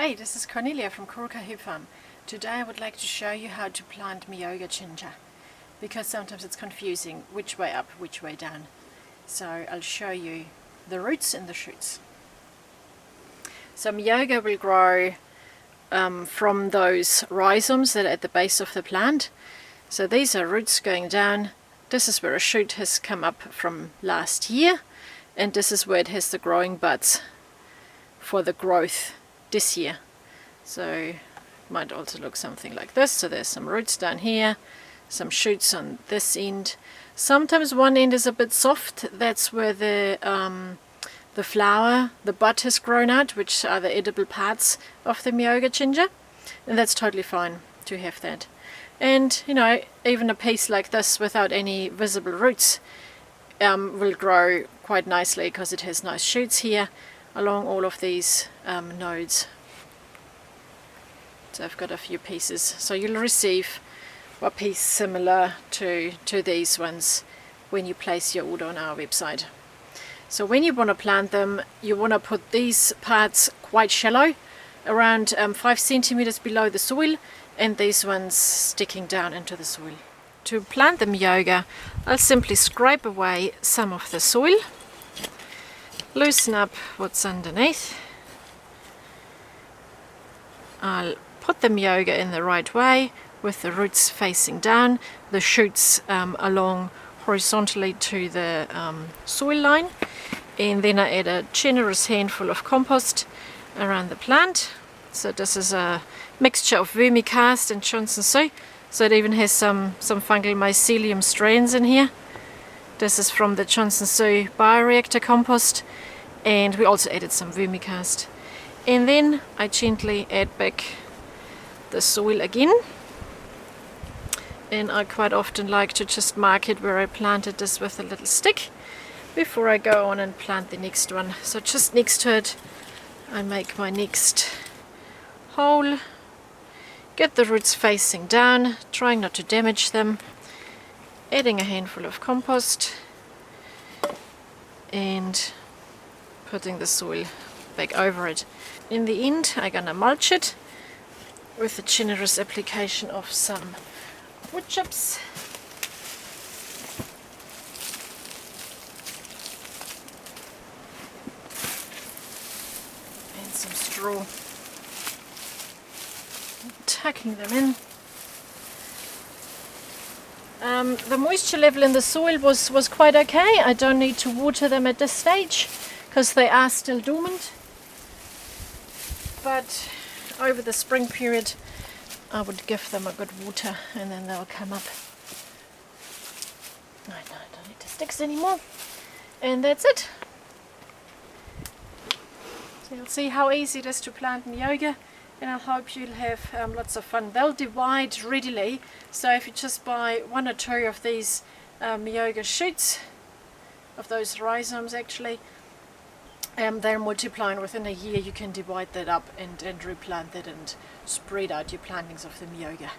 Hey, this is Cornelia from KoruKai Herb Farm. Today I would like to show you how to plant Myoga ginger, because sometimes it's confusing which way up, which way down. So I'll show you the roots and the shoots. So Myoga will grow from those rhizomes that are at the base of the plant. So these are roots going down. This is where a shoot has come up from last year, and this is where it has the growing buds for the growth this year. So it might also look something like this. So there's some roots down here, some shoots on this end. Sometimes one end is a bit soft. That's where the flower, the bud has grown out, which are the edible parts of the Myoga ginger, and that's totally fine to have that. And you know, even a piece like this without any visible roots will grow quite nicely, because it has nice shoots here along all of these nodes. So I've got a few pieces, so you'll receive a piece similar to these ones when you place your order on our website. So when you want to plant them, you want to put these parts quite shallow, around 5 centimeters below the soil, and these ones sticking down into the soil. To plant the Myoga, I'll simply scrape away some of the soil, loosen up what's underneath. I'll put the Myoga in the right way with the roots facing down, the shoots along horizontally to the soil line, and then I add a generous handful of compost around the plant. So this is a mixture of vermicast and Johnson C, so it even has some fungal mycelium strands in here. This is from the Johnson C bioreactor compost, and we also added some vermicast. And then I gently add back the soil again, and I quite often like to just mark it where I planted this with a little stick before I go on and plant the next one. So just next to it I make my next hole, get the roots facing down, trying not to damage them, adding a handful of compost and putting the soil back over it. In the end I'm gonna mulch it with a generous application of some wood chips. And some straw. Tucking them in. The moisture level in the soil was quite okay. I don't need to water them at this stage because they are still dormant. But over the spring period I would give them a good water, and then they'll come up. No, I don't need the sticks anymore. And that's it. So you'll see how easy it is to plant Myoga, and I hope you'll have lots of fun. They'll divide readily, so if you just buy 1 or 2 of these Myoga shoots, of those rhizomes actually, they're multiplying. Within a year you can divide that up and replant that and spread out your plantings of the Myoga.